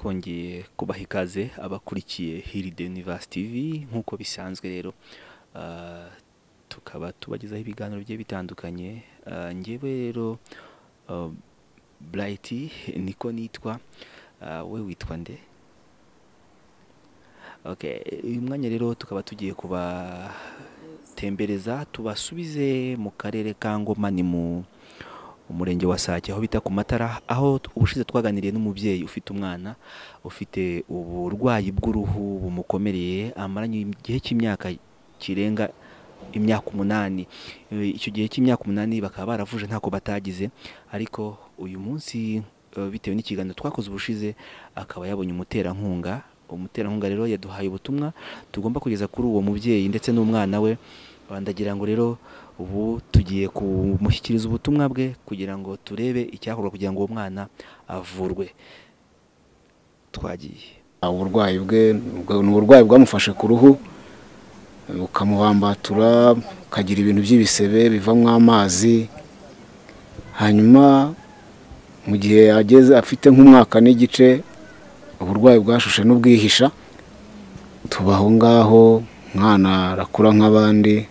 twongeye kubaha ikaze abakurikiye Hilde Universe TV nk'uko bisanzwe rero tukaba tubagezaho ibiganiro bigiye bitandukanye. Njyewe rero Bright niko nitwa, we witwa nde? Okay, uyu mwanya rero tukaba tugiye kubatembereza tubasubize mu karere ka Ngoma, ni mu umurenge wa Sake aho bita ku Matara, aho ubushize twaganiriye n'umubyeyi ufite umwana ufite uburwayi bw'uruhu bumukomereye amaranye igihe cy'imyaka kirenga imyaka 8. Icyo gihe cy'imyaka 8 bakaba baravuje ntako batagize, ariko uyu munsi bitewe n'ikiganiro twakoze ubushize akaba yabonye umuterankunga rero yaduhaye ubutumwa tugomba kugeza kuri uwo mubyeyi ndetse n'umwana we. Ndagira ngo rero ubu tugiye kumushyikiriza ubutumwa bwe kugira ngo turebe icyakorwa kugira ngo uwo mwana avurwe. Twagiye. Uburwayi bwe ni uburwayi bwamufashe ku ruhu bukamubambatura, kagira ibintu by'ibisebe bivamo amazi. Hanyuma mu gihe ageze afite nk'umwaka n'igice uburwayi bwashushe n'ubwihisha, tubaho ngaho mwana arakura nk'abandi,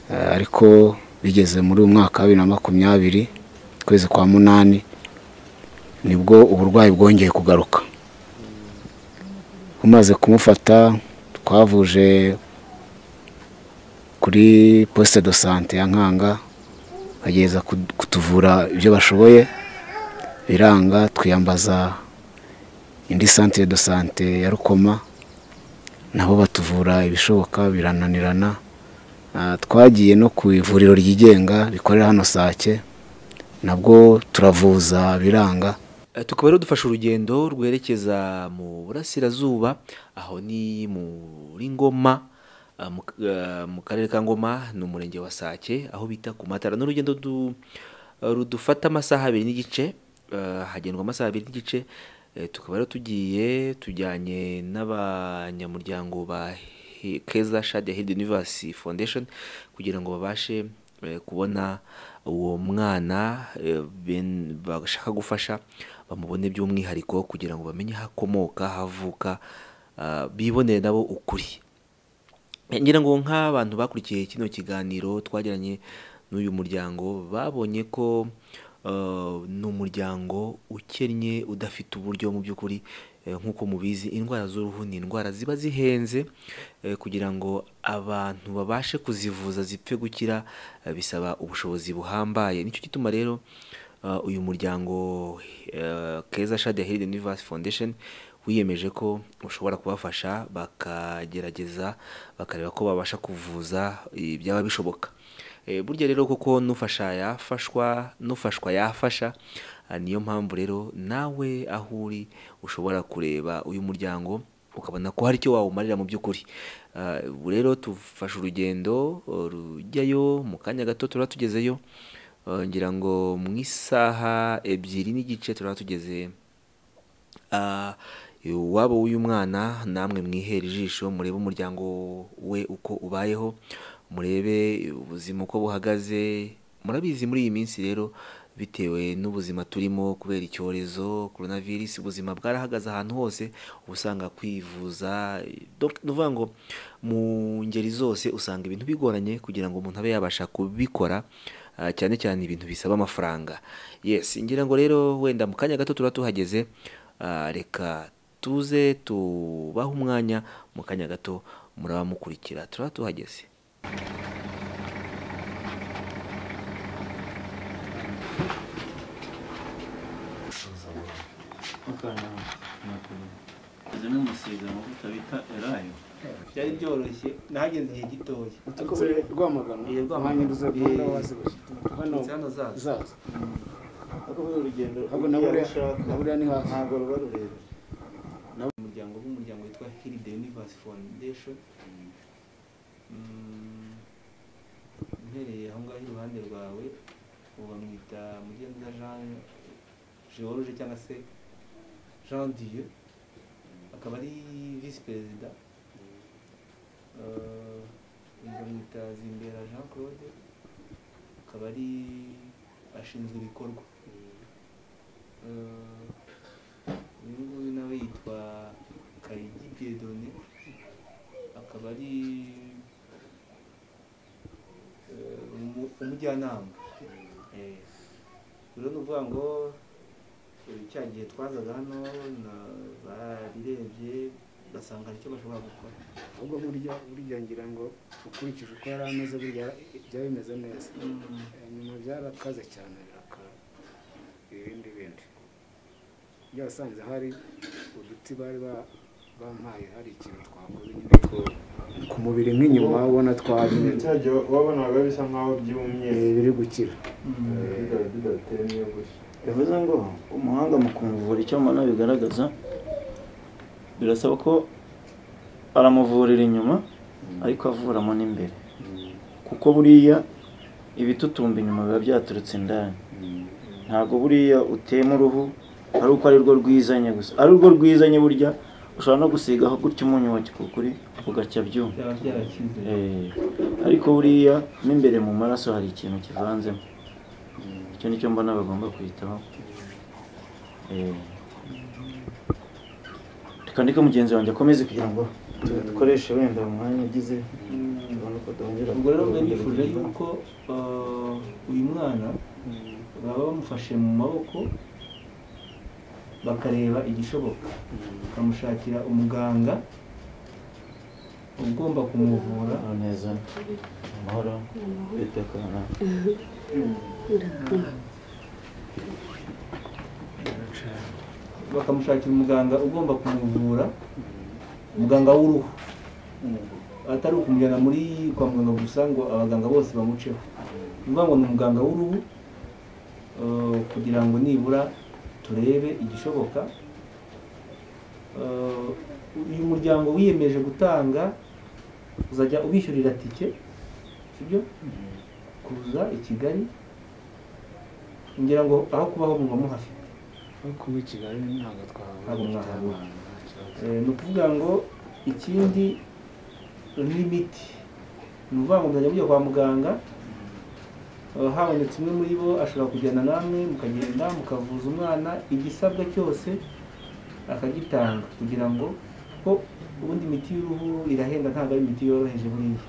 ariko bigeze muri uyu mwaka wa 2020 kwezi kwa 8 nibwo uburwayi bwongeye kugaruka. Umaze kumufata twavuje kuri poste de santé ya Nkanga, bageza kutuvura ibyo bashoboye biranga, twiyambaza indi centre de santé ya Rukoma nabo batuvura ibishoboka birananirana. Twagiye no ku ivuriro ryigenga rikorera hano Sake, nabwo turavuza biranga. Tukaba rero dufashe urugendo rwerekeza mu burasirazuba, aho ni muri Ngoma, mu karere ka Ngoma n'umurenge wa Sake aho bita ku Matara. N'urugendo rudufata amasaha 2 n'igice, hagendwa amasaha 2 n'igice. Tukaba rero tujyanye n'abanyamuryango ba Keza Shadia Hilde Universe Foundation kugira ngo babashe kubona uwo mwana bashaka gufasha, bamubone by'umwihariko kugira ngo bamenye hakomoka havuka, bibonere nabo ukuri. Ngira ngo nk'abantu bakurikiye kino kiganiro twagiranye n'uyu muryango babonye ko n'umuryango ukennye udafite uburyo. Mu by'ukuri nk'uko mubizi indwara z'uruhu ni indwara ziba zihenze, kugira ngo abantu babashe kuzivuza zipfe gukira bisaba ubushobozi buhambaye. Nicyo gituma rero uyu muryango Keza Shadia Hilde Universe Foundation wiyemeje ko ushobora kubafasha bakagerageza bakareba ko babasha kuvuza byaba bishoboka. Burya rero koko nufasha yafasha, niyo mpamvu rero nawe aho uri ushobora kureba uyu muryango ukabona ko hari icyo wawumarira mu by'ukuri. Rero tufashe urugendo rujyayo, mu kanya gato turatugezeyo, ngira ngo mu isaha 2 n'igice turatugeze wabo w'uyu mwana. Namwe mwihere ijisho murebe umuryango we uko ubayeho, murebe ubuzima uko buhagaze. Murabizi muri iyi minsi rero bitewe n'ubuzima turimo kubera icyorezo coronavirus, ubuzima bwarahagaze ahantu hose, usanga kwivuza nuvuga ngo mu ngeri zose usanga ibintu bigoranye kugira ngo umuntu abe yabasha kubikora, cyane cyane ibintu bisaba amafaranga. Yes, ngira ngo rero wenda mu kanya gato turatuhageze, reka tuze tubaho umwanya, mu kanya gato muraba mukurikira turatuhageze. Zimwe musiga amavuta bita Elayo byari byoroshye, nahageze igihe gitoya. Rwamagana Rwamanyuze Rwanda wazibashye hano zaza ako urugendo naburiya ni ntabwo ruba rurerure. Nawe umuryango witwa Hilde Universe Foundation, mpereye aho ngaho iruhande rwawe bamwita Mugenza Jean George cyangwa se Jean Dieu, akaba ari vice perezida. Bamwita Zimbera Jean Claude, akaba ari ashinzwe ibikorwa. Uyu akaba ari umujyanama. Rero ni ukuvuga ngo cya gihe twazaga hano barirebye basanga hari icyo bashobora gukora. ahubwo burya ngira ngo ukurikije uko yari ameze burya byaba bimeze neza. Nyuma byarakaze cyane birakara ibindi byasanze hari uduti bari bampaye hari ikintu twakoze nyine ku mubiri nk'inyuma ubona twabonye wabonaga bisa nkaho byumye biri gukira. bivuze ngo umuhanga mu kumuvura icyo mbona bigaragaza birasaba ko aramuvurira inyuma ariko avuramo n'imbere, kuko buriya ibitutumba inyuma biba byaturutse indani. Ntabwo buriya utema uruhu ari uko ari rwo rwizanye gusa, ari rwo rwizanye burya ushobora no gusigaho gutya umunyu wa kikukuri ugacya byuma, ariko buriya n'imbere mu maraso hari ikintu kivanzemo. Icyo nicyo mbona bagomba kwitaho. Reka ndeke mugenzi wanjye akomeze kugira ngo dukoreshe wenda umwanya ugize tubone ko duhongera. Ubwo rero mwe nifuje yuko uyu mwana baba bamufashe mu maboko bakareba igishoboka, bakamushakira umuganga ugomba kumuvura neza. Amahoro bitekana. bakamushakira umuganga ugomba kumuvura, umuganga w'uruhu, atari ukumujyana muri kwa muganga gusa ngo abaganga bose bamuceho. Ni ukuvuga ngo ni umuganga w'uruhu, kugira ngo nibura turebe igishoboka. Uyu muryango wiyemeje gutanga uzajya ubishyurira tike, sibyo, kuza i Kigali, ngira ngo aho kubaho muba muhafite. Kuba i Kigali ntabwo twahabura. Ni ukuvuga ngo ikindi n'imiti, ni ukuvuga ngo muzajya mujya kwa muganga, habonetse umwe muri bo ashobora kujyana namwe mukagenda mukavuza umwana, igisabwa cyose akagitanga, kugira ngo ko ubundi imiti y'uruhu irahenda, ntabwo ari imiti yoroheje buriya.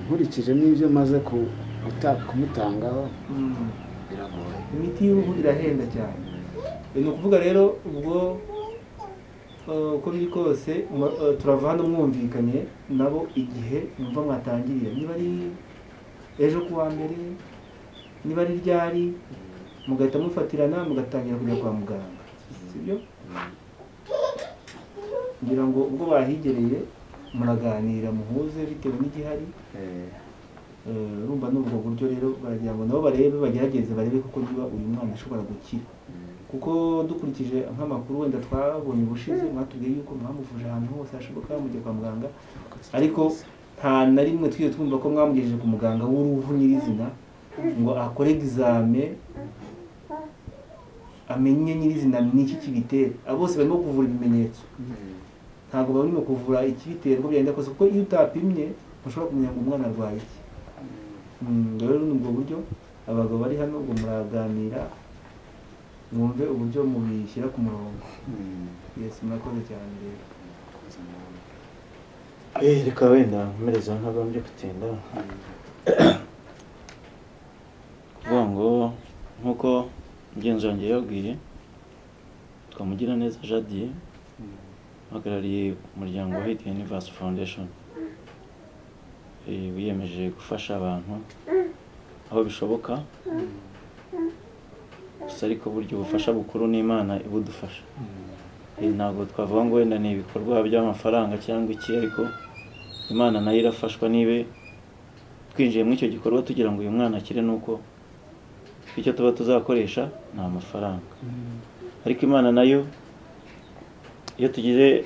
Nkurikije n'ibyo maze kumutangaho biragoye. Imiti y'uruhu irahenda cyane. Ni ukuvuga rero ubwo uko biri kose turava hano mwumvikanye nabo igihe numva mwatangirira, niba ari ejo kuwa mbere, niba ari ryari, mugahita mufatirana mugatangira kujya kwa muganga, sibyo? Ngira ngo ubwo bahigereye muraganira muhuze bitewe n'igihari. Urumva n'ubwo buryo rero baragira ngo nabo barebe, bagerageze barebe kuko niba uyu mwana ashobora gukira, kuko dukurikije nk'amakuru wenda twabonye ubushize mwatubwiye yuko mwamuvuje ahantu hose hashoboka mujya kwa muganga, ariko nta na rimwe twigeze twumva ko mwamugejeje ku muganga w'uruhu nyirizina ngo akore exame amenye nyirizina n'iki kibitera. Bose barimo kuvura ibimenyetso, ntabwo barimo kuvura ikibitera uko byagenda kose, kuko iyo utapimye ntushobora kumenya ngo umwana arwaye iki. Rero ni ubwo buryo abagabo bari hano ubwo muraganira mwumve uburyo mubishyira ku murongo. Yes, murakoze cyane rero. Reka wenda mpereza ntagombye gutinda. Kuvuga ngo nk'uko mugenzi wanjye yabwiye, twamugira neza Jadier uhagarariye umuryango wa Hit Universe Foundation, wiyemeje gufasha abantu aho bishoboka, gusa ariko burya ubufasha bukuru n'Imana ibudufasha. Ntabwo twavuga ngo wenda ni ibikorwa by'amafaranga cyangwa iki, ariko Imana nayo irafashwa. Nibe twinjiye muri icyo gikorwa tugira ngo uyu mwana akire, nuko icyo tuba tuzakoresha ni amafaranga, ariko Imana nayo iyo tugize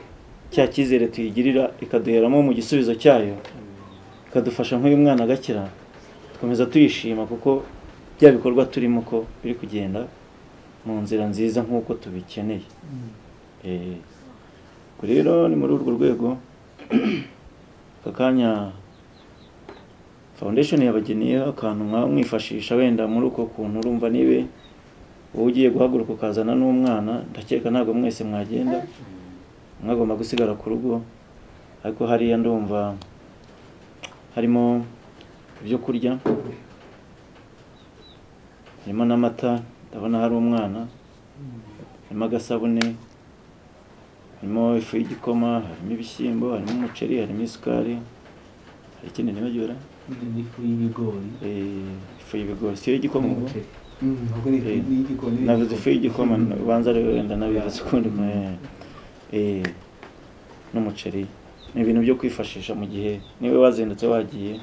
cya cyizere tuyigirira ikaduheramo mu gisubizo cyayo, ikadufasha nk'uyu mwana agakira, dukomeza tuyishima kuko bya bikorwa turimo ko biri kugenda mu nzira nziza nk'uko tubikeneye. Rero ni muri urwo rwego aka kanya foundation yabageneye akantu mwifashisha wenda muri uko kuntu. Urumva nibe wowe ugiye guhaguruka ukazana n'umwana, ndakeka ntabwo mwese mwagenda, mwagomba gusigara ku rugo ariko hariya ndumva harimo ibyo kurya, harimo n'amata, ndabona hari umwana, harimo agasabune, harimo ifu y'igikoma, harimo ibishyimbo, harimo umuceri, harimo isukari, hari ikindi nibagiwe n'ifu y'ibigori. Ifu y'ibigori si y'igikoma ngo ntabwo ni y'igikoma. navuze ifu y'igikoma ubanza rero wenda nabivuze ukundi n'umuceri. Ni ibintu byo kwifashisha mu gihe niwe wazindutse wagiye,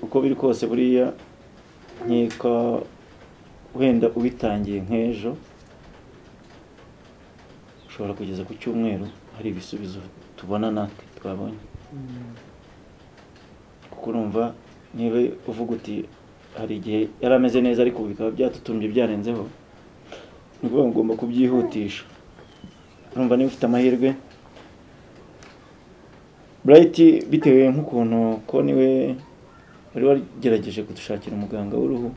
uko biri kose buriya nkeka wenda ubitangiye nk'ejo ushobora kugeza ku cyumweru hari ibisubizo tubona natwe twabonye, kuko urumva niba uvuga uti hari igihe yari ameze neza ariko bikaba byatutumbye byarenzeho, ni ukuvuga ngo ugomba kubyihutisha. urumva niba ufite amahirwe Bright bitewe nk'ukuntu ko niwe wari wagerageje kudushakira umuganga w'uruhu,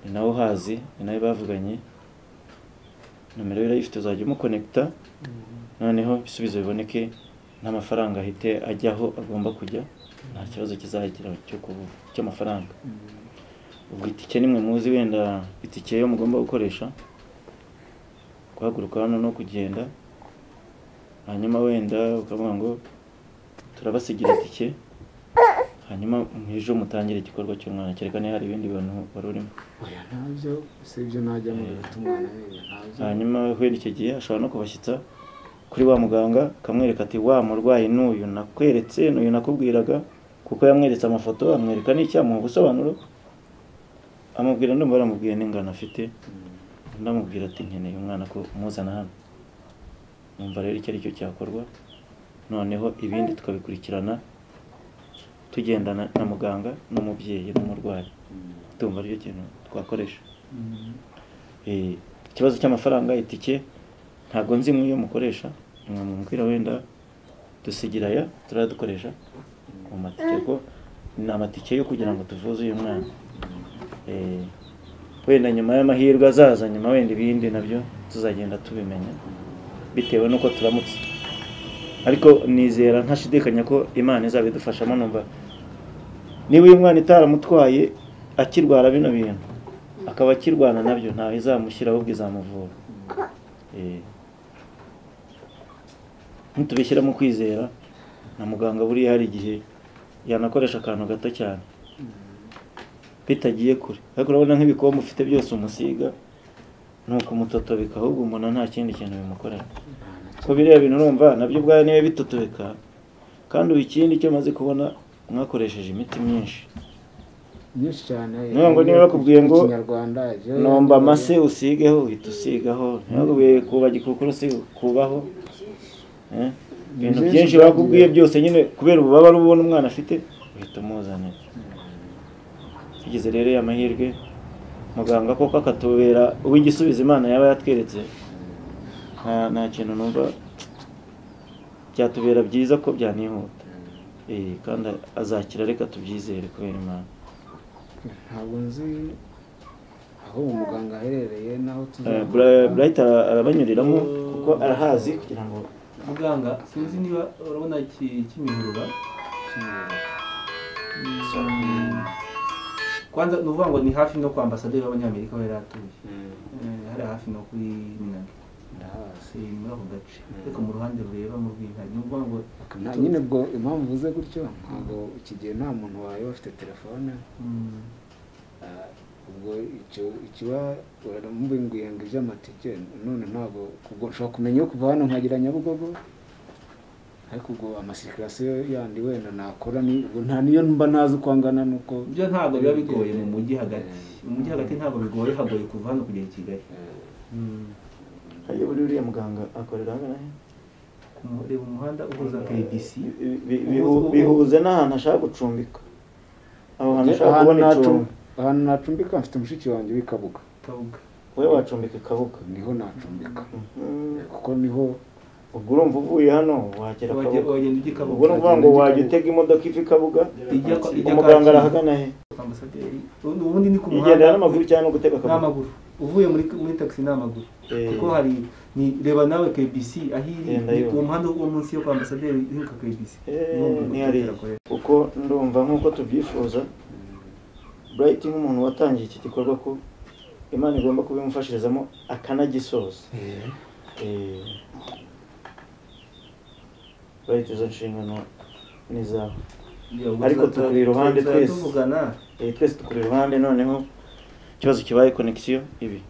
ni nawe uhazi, ni nawe bavuganye, nomero ye ifite uzajya umukonekita, noneho ibisubizo biboneke n'amafaranga ahite ajyaho agomba kujya, nta kibazo kizagira cy'amafaranga. ubwo itike nimwe muzi wenda itike yo mugomba gukoresha guhaguruka hano no kugenda, hanyuma wenda ukavuga ngo turabasigira itike, hanyuma mwijo mutangire igikorwa cy'umwana, kereka ne hari ibindi bintu barurimo. oya ntabyo usibye najya mu umwana ntabyo. Hanyuma wenda icyo gihe ashobora no kubashyitsa kuri wa muganga akamwereka ati wa murwayi n'uyu nakweretse n'uyu nakubwiraga, kuko yamweretse amafoto amwereka n'icyamuha ubusobanuro, amubwira ndumva baramubwiye n'ingano afite, ndamubwira ati nkeneye umwana ko umuzana hano. Numva rero icyo ari cyo cyakorwa, noneho ibindi tukabikurikirana tugendana na muganga n'umubyeyi n'umurwayi, tumva aricyo kintu twakoresha. Ikibazo cy'amafaranga itike ntabwo nzi mwiyo mukoresha, mwamubwira wenda dusigira aya turadukoresha mu matike, ko ni amatike yo kugira ngo tuvuze uyu mwana. Wenda nyuma y'amahirwe azaza nyuma wenda ibindi nabyo tuzagenda tubimenya bitewe nuko turamutse, ariko nizera ntashidikanya ko Imana izabidufashamo. Numva niba uyu mwana itaramutwaye akirwara bino bintu akaba akirwana nabyo, ntawe izamushyira ahubwo izamuvura. Ntitubishyira mu kwizera na muganga, buriya hari igihe yanakoresha akantu gato cyane bitagiye kure, ariko urabona nk'ibikombe ufite byose umusiga nuko umutotobeka, ahubwo umuntu nta kindi kintu bimukorera. Ko biriya bintu urumva nabyo ubwayo niwe bitotobeka, kandi ubu ikindi cyo maze kubona mwakoresheje imiti myinshi cyane. niyo ngo niba bakubwiye ngo nomba amase usigeho uhita usigaho, ntibakubwiye kuba gikukuru kubaho, ibintu byinshi bakubwiye byose nyine kubera ububabare ubona umwana afite uhita umuzanira. Tugeze rero y'amahirwe muganga koko akatubera uw'igisubizo Imana yaba yatweretse, nta kintu numva byatubera byiza ko byanihuta, kandi azakira, reka tubyizere kubera Imana. Ntabwo nzi aho umuganga aherereye naho Bright arabanyuriramo kuko arahazi kugira ngo muganga sinzi niba urabona kimihurura kwanza nuvuga ngo ni hafi no kwa ambasaderi w'abanyamerika aho yari atuye, hari hafi no kuri Minagi ndahazi muri ako gace, ariko mu ruhande rureba mu rw'intare. Ni ukuvuga ngo nyine bwo impamvu uvuze gutyo, ntabwo iki gihe nta muntu wawe bafite telefone, ubwo ikiba uramumbwiye ngo iby'amatike none ntabwo ushobora kumenya yo kuva hano nkagira Nyabugogo, ariko ubwo amasirikasiyo yandi wenda nakora nta niyo mba ntazi uko angana, nuko byo ntabwo biba bigoye mu mujyi hagati. Mu mujyi hagati ntabwo bigoye, hagoye kuva hano kugera i Kigali. Hayo buri uriya muganga akorera hano reba umuhanda uhuza KBC bihuze n'ahantu ashaka gucumbika, aho hantu ashaka kubona icumbi. ahantu nacumbika mfite mushiki wanjye w'Ikabuga. Wowe wacumbika Kabuga? Niho nacumbika kuko niho. Ubwo urumva uvuye hano wagera Kabuga, wagenda ujya Kabuga, ubwo urumva ngo wajya utega imodoka iva i Kabuga, umuganga arahagana he? ambasaderi ubundi ni ku muhanda igendera n'amaguru cyangwa gutega Kabuga? n'amaguru. uvuye muri taxi n'amaguru kuko hari ni reba nawe KBC ahiri ku mpande wo munsi yo kwa ambasaderi ihuka KBC ni hari uko ndumva nkuko tubyifuza Bright nk'umuntu watangiye iki gikorwa ko Imana igomba kubimufashirizamo akanagisoza Bright izo nshingano ni zawe ariko tukuri iruhande twese tuvugana twese tukuri iruhande noneho ikibazo kibaye connection ibi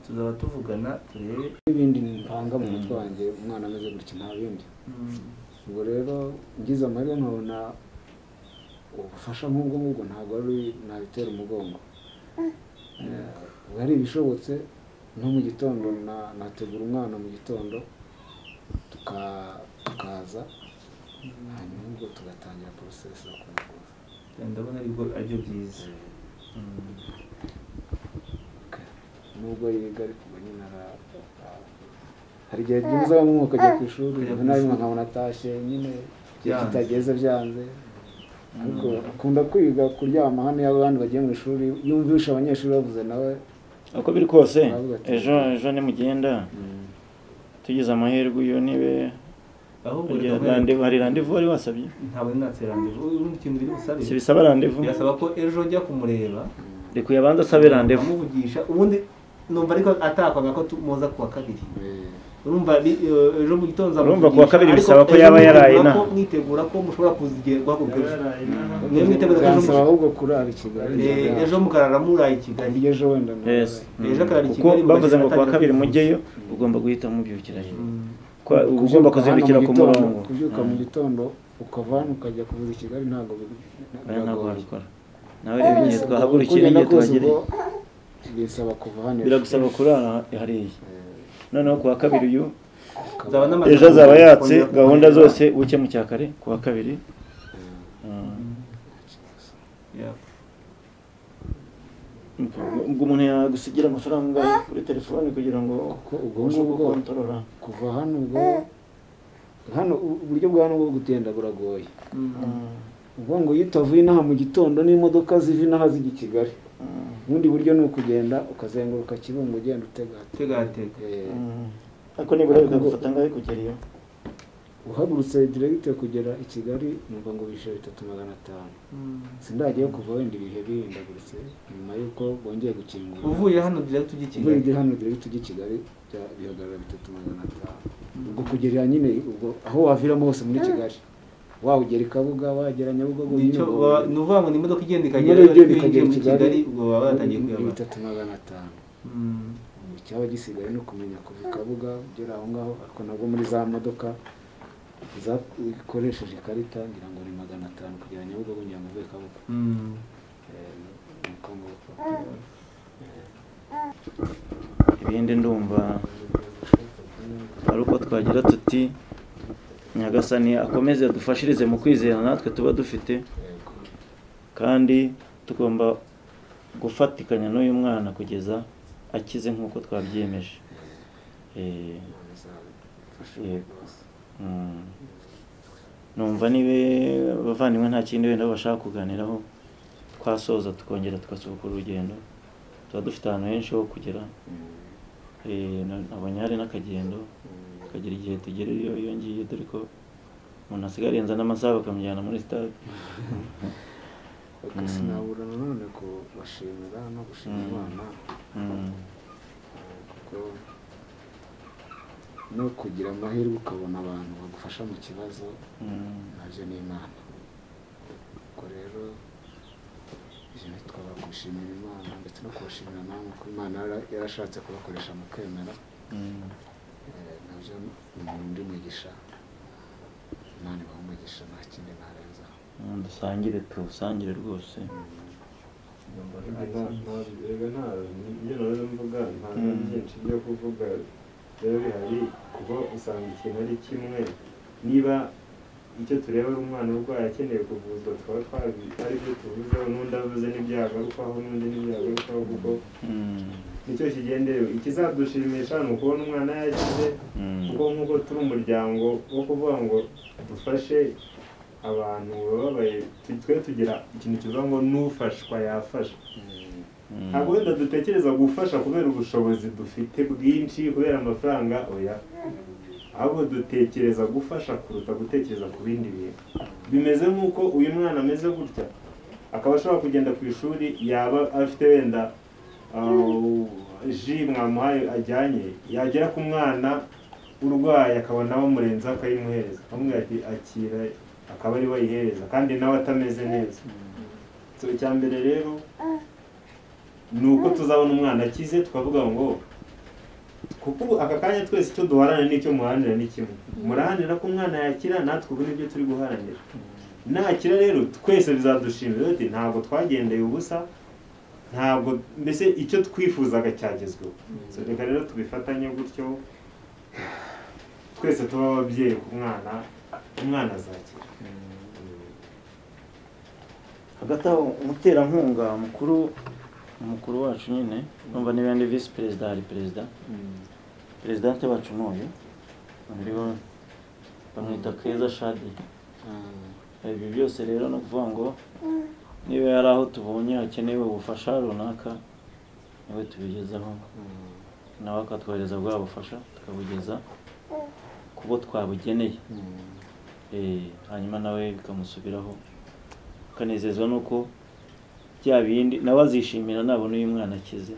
tuzaba tuvugana turebe ibindi mpanga mu mutwe wanjye umwana ameze gutya nta bindi ubwo rero ngize amahirwe nkabona ubufasha nk'ubwo ngubwo ntabwo ari nabitera umugongo hari ibishobotse no mu gitondo nategura umwana mu gitondo tukaza hanyuma ubwo tugatangira process yo kumuvuza ndabona aribyo byiza nubwo yiga ariko nyine hari igihe byiza bamwe ukajya ku ishuri nawe nkabona atashye nyine kitageze byanze ariko akunda kwiga kuryama hano y'abandi bagiye mu ishuri yumvisha abanyeshuri bavuze nawe uko biri kose ejo nimugenda tugize amahirwe iyo nibe ahubwo hari randevu wari wasabye ntabwo natse randevu urundi kintu biri busabe si bisaba randevu yasaba ko ejo njya kumureba reko yabanza asabe randevu amuvugisha ubundi numva ariko atakwanga ko muza kuwa kabiri urumva ejo mu gitondo urumva kuwa kabiri bisaba ko yaba yaraye na mwitegura ko mushobora kuzigerwa ku bw'ejo niyo mwitegura ko ejo ahubwo kurara i Kigali ejo mukarara muraye i Kigali ejo wenda ejo akarara i Kigali bavuze ngo kuwa kabiri mujyeyo ugomba guhita mubyukira ugomba kuzindukira ku murongo kubyuka mu gitondo ukava hano ukajya kuvuza i Kigali ntabwo wabikora nawe reba igihe twahagurukira igihe tuhagereye bisaba kuva hano biragusaba kurara hariya noneho kuwa kabiri uyu ejo azaba yatse gahunda zose buke mu cyakare kuwa kabiri ubwo umuntu yagusigira amafaranga kuri telefone kugira ngo ubashe gukontorora kuva hano hano uburyo bwa hano bwo gutenda buragoye ubwo ngo iyo utavuye inaha mu gitondo n'imodoka ziva inaha zijya i Kigali ubundi buryo ni ukugenda ukazenguruka Kibungo ugenda utega ariko nibura bikagufata ngaho kugera iyo uhagurutse direct kugera i Kigali numva ngo bishe 3500 sindagiye kuva wenda ibihe bihindaguritse nyuma yuko bongeye gukingura uvuye hano direct ujya i Kigali uvuye hano direct ujya i Kigali bihagarara 3500 ubwo kugera nyine ubwo aho waviramo hose muri Kigali wawugera Kabuga wagera Nyabugogo nicyo nuvuga ngo ni imodoka igenda ikagera mu Kigali ubwo baba batangiye kuyaba 3500 cyaba gisigaye no kumenya kuva Kabuga ugera aho ngaho ariko nabwo muri za modoka ikoresheje ikarita ngira ngo ni 500 kugira Nyabugogo ngira ngo uve Kabuga ibindi ndumva ari uko twagira tuti Nyagasani akomeze dufashirize mu kwizera natwe tuba dufite kandi tugomba gufatikanya n'uyu mwana kugeza akize nk'uko twabyemeje numva nibe bavandimwe nta kindi wenda bashaka kuganiraho twasoza tukongera tugasubukura urugendo tuba dufite ahantu henshi ho kugera nabonye hari n'akagendo kagira igihe tugera iyo ngiye dore ko umuntu asigaye arenza n'amasaha bakamujyana muri stade sinabura none kubashimira no gushima Imana kuko no kugira amahirwe ukabona abantu bagufasha mu kibazo nabyo ni Imana ubwo rero ibyo twaba gushimira Imana ndetse no kubashimira namwe ko Imana yarashatse kubakoresha mu kwemera nabyo ndi mugisha Imana ibaha umugisha nta kindi narenza dusangire rwose nta byinshi byo kuvuga rero bihari kuko usanga ikintu ari kimwe niba icyo tureba ari umwana urwaye akeneye kuvuzwa twaba twari byo tuvuzeho n'undi avuze n'ibyagarukaho n'undi n'ibyagarukaho kuko nicyo kigenderewe ikizadushimisha ni ukubona umwana yakize kuko nk'uko turi umuryango wo kuvuga ngo dufashe abantu bababaye twe tugira ikintu kivuga ngo n'ufashwa yafasha ntabwo wenda dutekereza gufasha kubera ubushobozi dufite bwinshi kubera amafaranga oya, ahubwo dutekereza gufasha kuruta gutekereza ku bindi bintu. Bimeze nk'uko uyu mwana ameze gutya, akaba ashobora kugenda ku ishuri, yaba afite wenda ji mwamuhaye ajyanye, yagera ku mwana urwaye akabona bamurenza akayimuhereza, akamubwira ati akira, akaba ari we ayihereza kandi nawe atameze neza. Icya mbere rero ni uko tuzabona umwana akize tukavuga ngo kuko aka kanya twese icyo duharanira n'icyo muharanira ni kimwe, murahanira ko umwana yakira, natwe ubu nibyo turi guharanira. Nakira rero twese bizadushimira, ati ntabwo twagendeye ubusa, ntabwo mbese icyo twifuzaga cyagezweho. Reka rero tubifatanye gutyo, twese tuba ababyeyi ku umwana azakira. Hagati aho umuterankunga umukuru wacu nyine numva niba ndi visi perezida, hari perezidante wacu n'uyu uriho bamwita Keza Shadi. Ibi byose rero no kuvuga ngo niba yari aho tubonye hakenewe ubufasha runaka niwe tubigezaho, nawe akatwohereza bwa bufasha tukabugeza ku bo twabugeneye, hanyuma nawe bikamusubiraho, akanezezwa nuko bya bindi nawe azishimira nabona uyu mwana akize,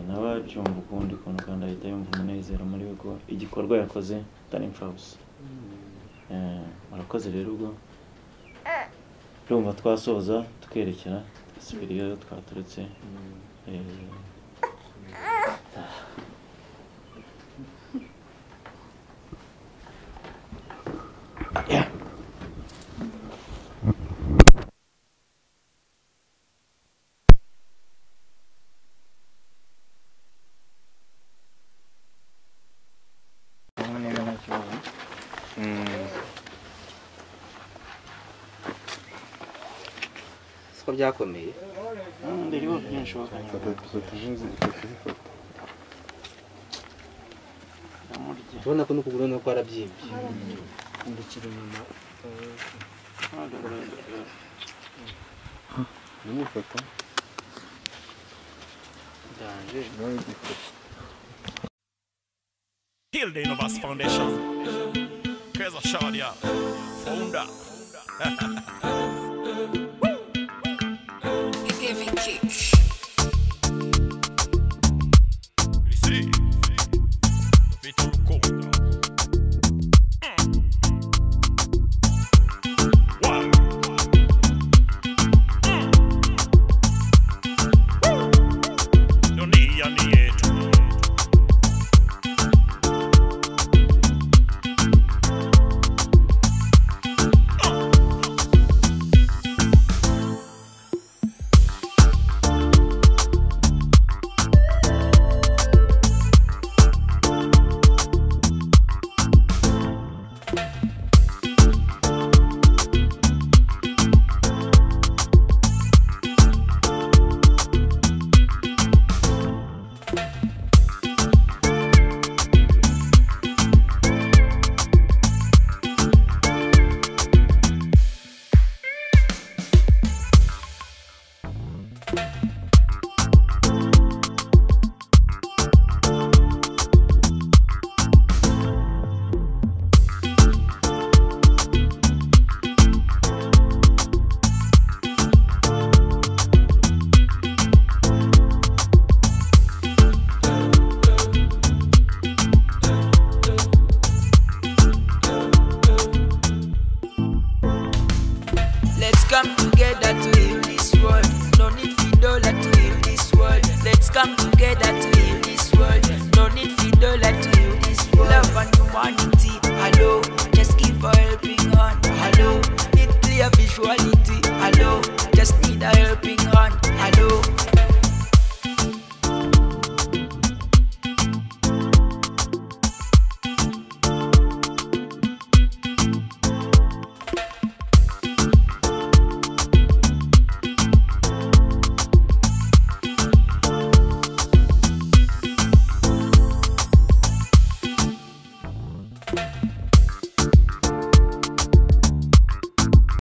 nawe abyumva ukundi kuntu kandi ahita yumva umunezero muri we ko igikorwa yakoze atari imfabusa. Murakoze rero, ubwo urumva twasoza tukerekera tugasubira iyo twaturutse. Siko byakomeye ndiriho byinshi ubona ko n'ukuguru nuko arabyimbye ndikira inyuma nimufata ndanje Heal the Innovas Foundation. Keza Shadia, founder. Give it kick.